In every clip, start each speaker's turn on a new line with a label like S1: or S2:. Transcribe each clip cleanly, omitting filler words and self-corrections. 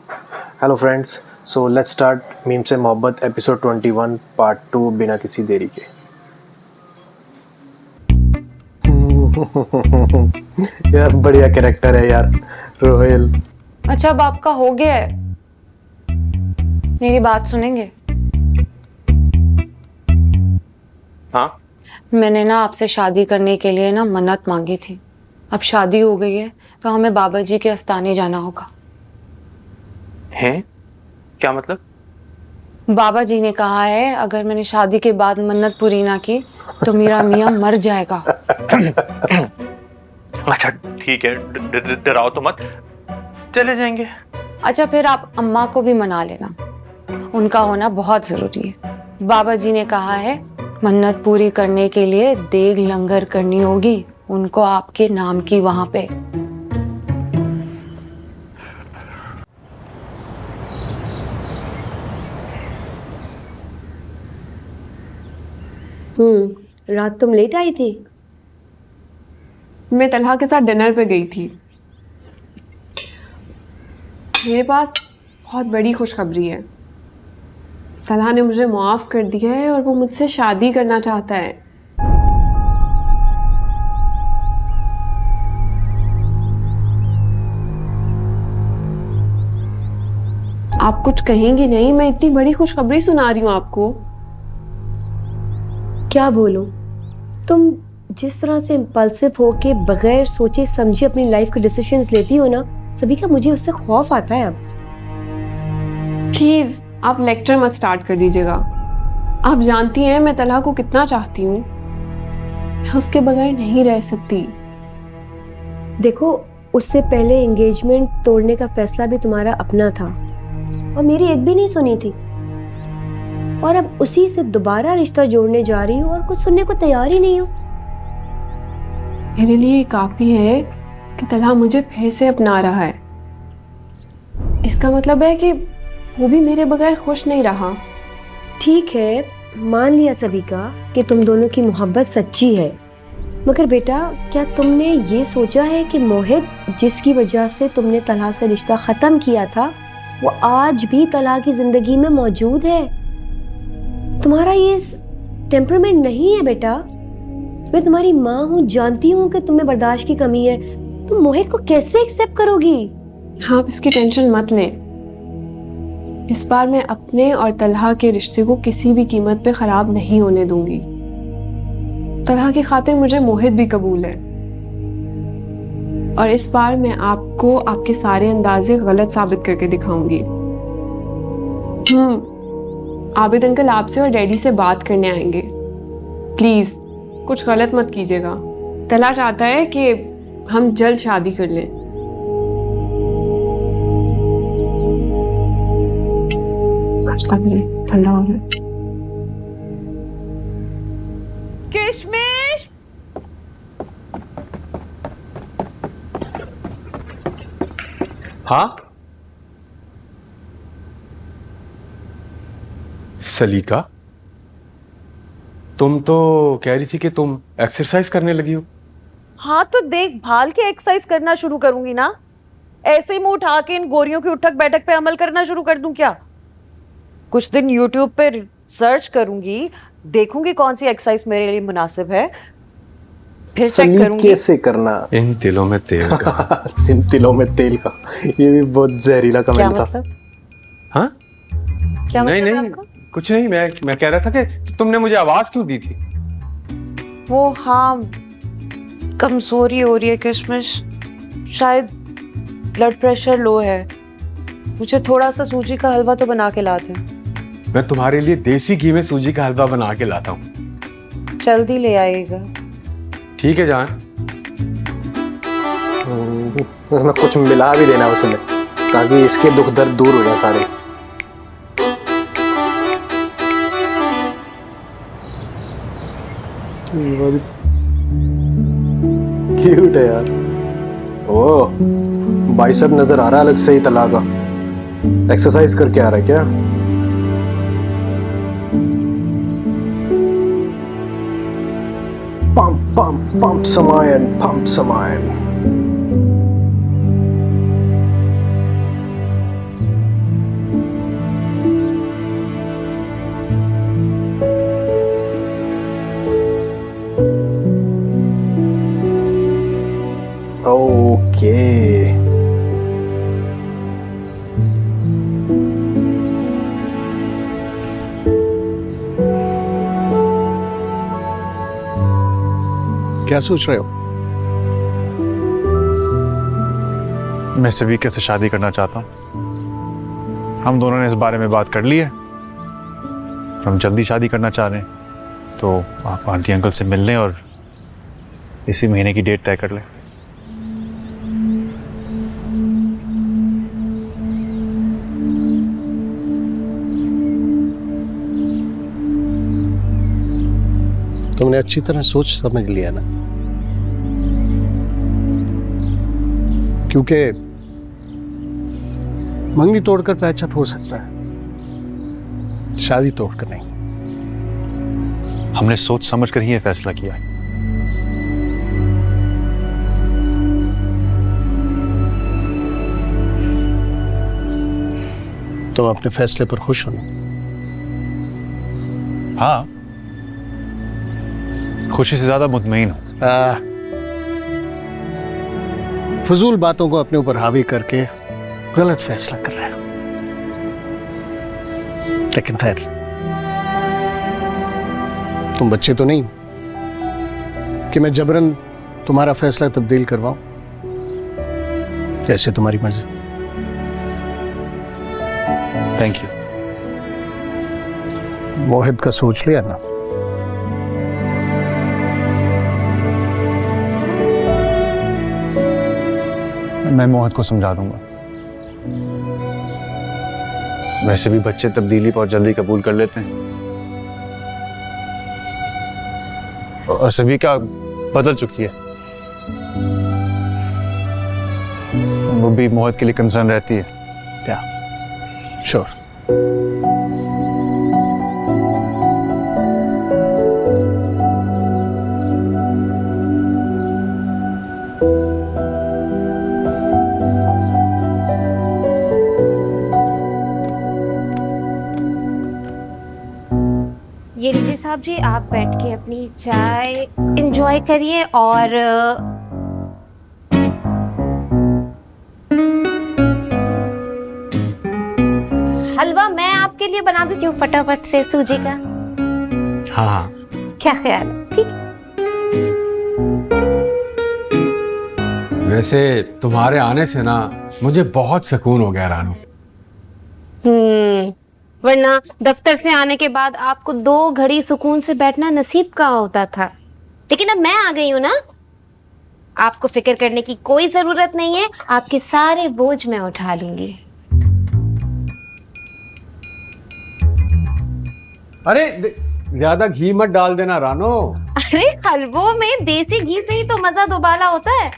S1: Hello friends, so let's start meme से मोहब्बत episode 21 part 2 बिना किसी देरी के। यार बढ़िया कैरेक्टर है यार, रोहिल।
S2: अच्छा अब आपका हो गया है, मेरी बात सुनेंगे?
S1: हाँ,
S2: मैंने ना आपसे शादी करने के लिए ना मन्नत मांगी थी। अब शादी हो गई है तो हमें बाबा जी के आस्थाने जाना होगा।
S1: हैं? क्या मतलब?
S2: बाबा जी ने कहा है अगर मैंने शादी के बाद मन्नत पूरी ना की तो मेरा मियाँ मर जाएगा।
S1: अच्छा ठीक है, डराओ तो मत, चले जाएंगे।
S2: अच्छा फिर आप अम्मा को भी मना लेना, उनका होना बहुत जरूरी है। बाबा जी ने कहा है मन्नत पूरी करने के लिए देग लंगर करनी होगी उनको आपके नाम की वहां पे।
S3: रात तुम लेट आई थी।
S4: मैं तलहा के साथ डिनर पे गई थी। मेरे पास बहुत बड़ी खुशखबरी है। तलहा ने मुझे मुआफ कर दिया है और वो मुझसे शादी करना चाहता है। आप कुछ कहेंगी नहीं? मैं इतनी बड़ी खुशखबरी सुना रही हूँ आपको।
S3: क्या बोलूं? तुम जिस तरह से इम्पल्सिव होके बगैर सोचे समझे अपनी लाइफ के डिसीजंस लेती हो ना सभी का, मुझे उससे खौफ आता है अब।
S4: प्लीज आप लेक्चर मत स्टार्ट कर दीजिएगा। आप जानती हैं मैं तलहा को कितना चाहती हूँ। मैं उसके बगैर नहीं रह सकती।
S3: देखो, उससे पहले एंगेजमेंट तोड़ने का फैसला भी तुम्हारा अपना था और मेरी एक भी नहीं सुनी थी, और अब उसी से दोबारा रिश्ता जोड़ने जा रही हो और कुछ सुनने को तैयार ही नहीं हो।
S4: मेरे लिए काफी है कि तलहा मुझे फिर से अपना रहा है। इसका मतलब है कि वो भी मेरे बगैर खुश नहीं रहा।
S3: ठीक है, मान लिया सभी का कि तुम दोनों की मोहब्बत सच्ची है, मगर बेटा क्या तुमने ये सोचा है कि मोहित जिसकी वजह से तुमने तलहा से रिश्ता खत्म किया था वो आज भी तलहा की जिंदगी में मौजूद है? तुम्हारा ये टेम्परामेंट नहीं है बेटा। मैं तुम्हारी माँ हूँ, जानती हूँ कि तुम्हें बर्दाश्त की कमी है। तुम मोहित को कैसे एक्सेप्ट करोगी?
S4: हाँ, आप इसकी टेंशन मत लें। इस बार मैं अपने और तलहा के रिश्ते को किसी भी कीमत पे खराब नहीं होने दूंगी। तलहा की खातिर मुझे मोहित भी कबूल है, और इस बार मैं आपको आपके सारे अंदाजे गलत साबित करके दिखाऊंगी। आबिद अंकल आपसे और डैडी से बात करने आएंगे। प्लीज कुछ गलत मत कीजिएगा। तलहा चाहता है कि हम जल्द शादी कर लें। नाश्ता करें, ठंडा हो जाए।
S2: किशमिश,
S5: हाँ सलीका, तुम तो कह रही थी कि तुम एक्सरसाइज करने लगी हो।
S6: हाँ तो देखभाल के एक्सरसाइज करना शुरू करूंगी ना। ऐसे ही मुंह उठा के इन गोरियों की उठक बैठक पे अमल करना शुरू कर दूं क्या? कुछ दिन YouTube पे सर्च करूंगी, देखूंगी कौन सी एक्सरसाइज मेरे लिए मुनासिब है, फिर चेक करूंगी।
S1: कैसे करना?
S5: इन तिलों में तेल का।
S1: इन तिलों में तेल का, ये भी बहुत जहरीला
S2: क्या
S1: कमेंट था।
S2: मतलब?
S5: हाँ
S2: क्या
S5: नहीं
S2: मतलब
S5: नहीं
S2: आपका?
S5: कुछ नहीं, मैं कह रहा था कि तुमने मुझे आवाज क्यों दी थी।
S2: वो हाँ, कमजोरी हो रही है किशमिश, शायद ब्लड प्रेशर लो है। मुझे थोड़ा सा सूजी का हलवा तो बना के ला दे।
S5: मैं तुम्हारे लिए देसी घी में सूजी का हलवा बना के लाता हूँ।
S2: जल्दी ले आइएगा।
S5: ठीक है जान।
S1: कुछ मिला भी देना उसमें ताकि इसके दुख दर्द दूर हो जाए सारे। क्यूट है यार। ओह, बाइसेप नजर आ रहा है अलग से ही तलहा का। एक्सरसाइज करके आ रहा है क्या? पंप पंप पंप समायन, पंप समायन।
S7: क्या सोच रहे हो?
S8: मैं सवीका से शादी करना चाहता हूँ। हम दोनों ने इस बारे में बात कर ली है। हम जल्दी शादी करना चाह रहे हैं, तो आप आंटी अंकल से मिल लें और इसी महीने की डेट तय कर लें।
S7: तुमने अच्छी तरह सोच समझ लिया ना? क्योंकि मंगनी तोड़कर पैचअप हो सकता है, शादी तोड़कर नहीं।
S8: हमने सोच समझ कर ही ये फैसला किया है।
S7: तुम अपने फैसले पर खुश हो ना?
S8: हाँ, खुशी से ज्यादा मुतमईन हूं।
S7: फजूल बातों को अपने ऊपर हावी करके गलत फैसला कर रहे हो। लेकिन खैर, तुम बच्चे तो नहीं कि मैं जबरन तुम्हारा फैसला तब्दील करवाऊं। कैसे तुम्हारी मर्जी।
S8: Thank you.
S7: मोहित का सोच लिया ना?
S8: मैं मोहित को समझा दूंगा। वैसे भी बच्चे तब्दीली बहुत जल्दी कबूल कर लेते हैं, और सभी का बदल चुकी है। वो भी मोहित के लिए कंसर्न रहती है।
S7: क्या? श्योर।
S3: ये लीजिए साहब जी, आप बैठ के अपनी चाय एंजॉय करिए। और हलवा मैं आपके लिए बना देती हूँ फटाफट से, सूजी का।
S5: हाँ हाँ,
S3: क्या ख्याल है? ठीक।
S5: वैसे तुम्हारे आने से ना मुझे बहुत सुकून हो गया रानू।
S3: वरना दफ्तर से आने के बाद आपको 2 घड़ी सुकून से बैठना नसीब का होता था। लेकिन अब मैं आ गई हूं ना, आपको फिक्र करने की कोई जरूरत नहीं है। आपके सारे बोझ मैं उठा लूंगी।
S5: अरे ज्यादा घी मत डाल देना रानो।
S3: अरे हलवों में देसी घी से ही तो मजा दोबाला होता है।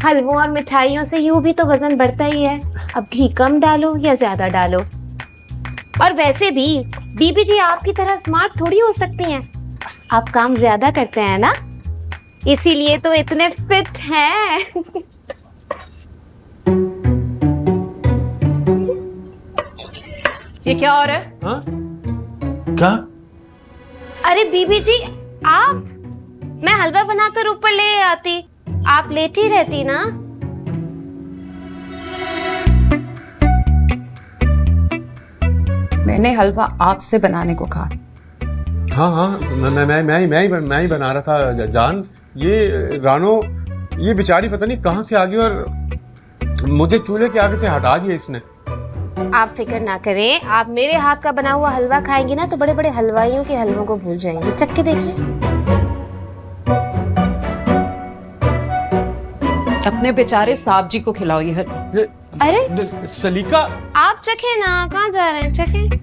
S3: हलवों और मिठाइयों से यूं भी तो वजन बढ़ता ही है। अब घी कम डालो या ज्यादा डालो। और वैसे भी बीबी जी आपकी तरह स्मार्ट थोड़ी हो सकती हैं। आप काम ज्यादा करते हैं ना, इसीलिए तो इतने फिट हैं।
S6: ये क्या हो रहा है?
S5: हाँ? क्या?
S3: अरे बीबी जी, आप, मैं हलवा बनाकर ऊपर ले आती, आप लेट ही रहती ना।
S2: मैंने हलवा आपसे बनाने को कहा।
S5: हाँ हाँ, मैं ही बना रहा था जान। ये रानो, ये बेचारी पता नहीं कहाँ से आ गई और मुझे चूल्हे के आगे से हटा दिया इसने।
S3: आप फिक्र ना करें, आप मेरे हाथ का बना हुआ हलवा खाएंगे ना तो बड़े बड़े हलवाइयों के हलवों को भूल जाएंगे। चक्के देखिए।
S6: अपने बेचारे साहब जी को खिलाओ ये।
S3: अरे
S5: सलीका,
S3: आप चखे ना, कहाँ जा रहे हैं? चखे।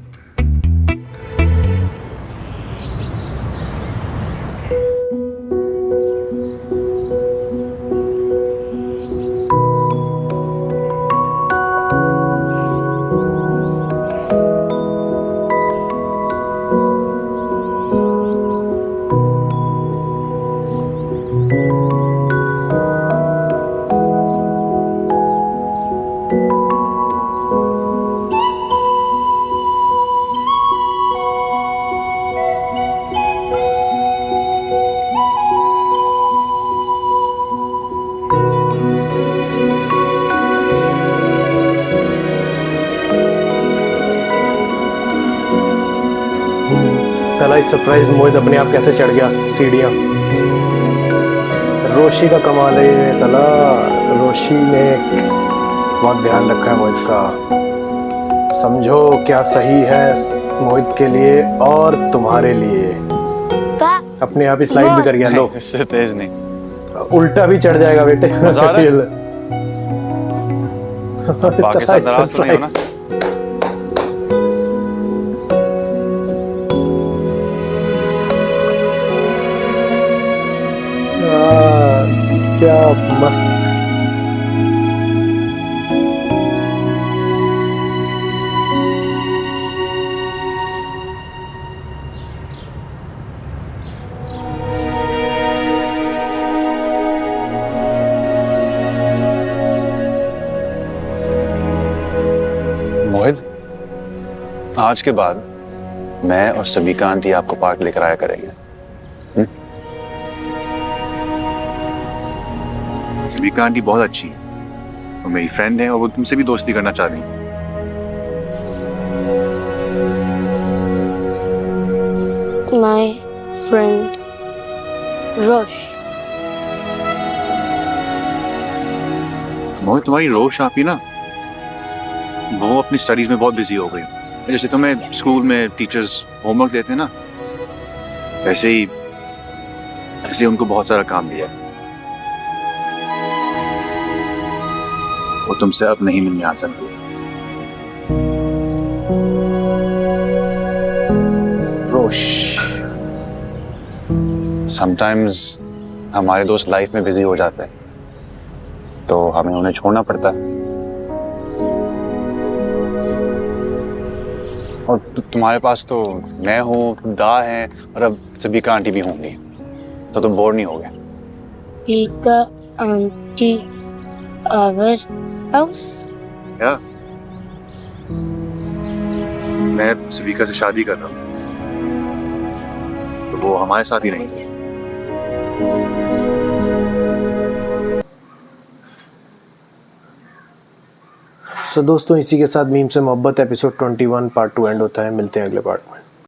S1: सरप्राइज मोहित अपने आप कैसे चढ़ गया सीढ़ियां। रोशी का कमाल है ये तला। रोशी ने बहुत ध्यान रखा है मोहित का। समझो क्या सही है मोहित के लिए और तुम्हारे लिए। अपने आप ही स्लाइड भी कर गया। लो,
S8: इससे तेज नहीं।
S1: उल्टा भी चढ़ जाएगा बेटे।
S8: मजा आ रहा है?
S1: ये ले।
S8: बाकी सब नाराज तो नहीं हो ना?
S1: क्या मस्त।
S8: मोहित, आज के बाद मैं और सबिका आंटी आपको पार्क लेकर आया करेंगे। सबिका आंटी बहुत अच्छी है, वो मेरी फ्रेंड है और वो तुमसे भी दोस्ती करना चाह रही है।
S9: My friend Rosh.
S8: मोहित, तुम्हारी रोश आपी ना, वो अपनी स्टडीज में बहुत बिजी हो गई। जैसे तुम्हें स्कूल में टीचर्स होमवर्क देते हैं ना, वैसे ही उनको बहुत सारा काम दिया है। वो तुमसे अब नहीं मिलने आ सकती।
S1: रोश,
S8: समटाइम्स हमारे दोस्त लाइफ में बिजी हो जाते हैं, तो हमें उन्हें छोड़ना पड़ता है। और तुम्हारे पास तो मैं हूँ, दा है, और अब सबिका आंटी भी होंगी, तो तुम बोर नहीं होगे।
S9: Pika auntie our house.
S8: क्या? मैं सबिका से शादी कर रहा हूँ, तो वो हमारे साथ ही रहेंगे।
S1: सो दोस्तों, इसी के साथ मीम से मोहब्बत एपिसोड 21 पार्ट 2 एंड होता है। मिलते हैं अगले पार्ट में।